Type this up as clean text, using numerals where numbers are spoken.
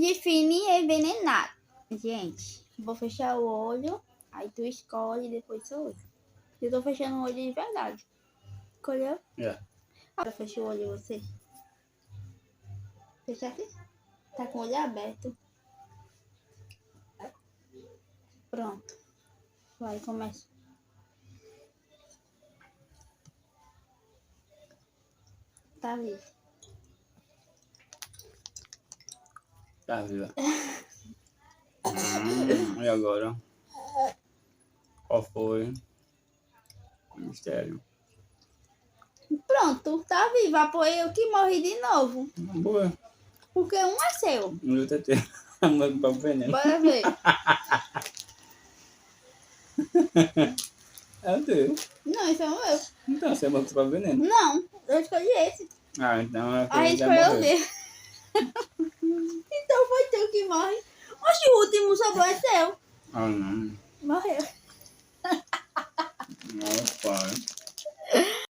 define envenenado. Gente, vou fechar o olho, aí tu escolhe depois seu olho. Eu tô fechando o olho de verdade. Escolheu? É. Agora fecha o olho você. Fecha aqui. Tá com o olho aberto. Pronto. Vai, começa. Tá vivo. Tá viva. E agora? Qual foi o mistério? Pronto, tá vivo. Apoiei eu que morri de novo. Boa. Porque um é seu. Não deu ter. Não pra veneno. Bora ver. É o teu. Não, esse é o meu. Então, você botou pra veneno. Não, eu escolhi esse. Ah, então é A gente escolheu o dele. Então foi tu que morre. Oxe, o último sobrou é seu. Ah, não. Morreu. Nossa, pai.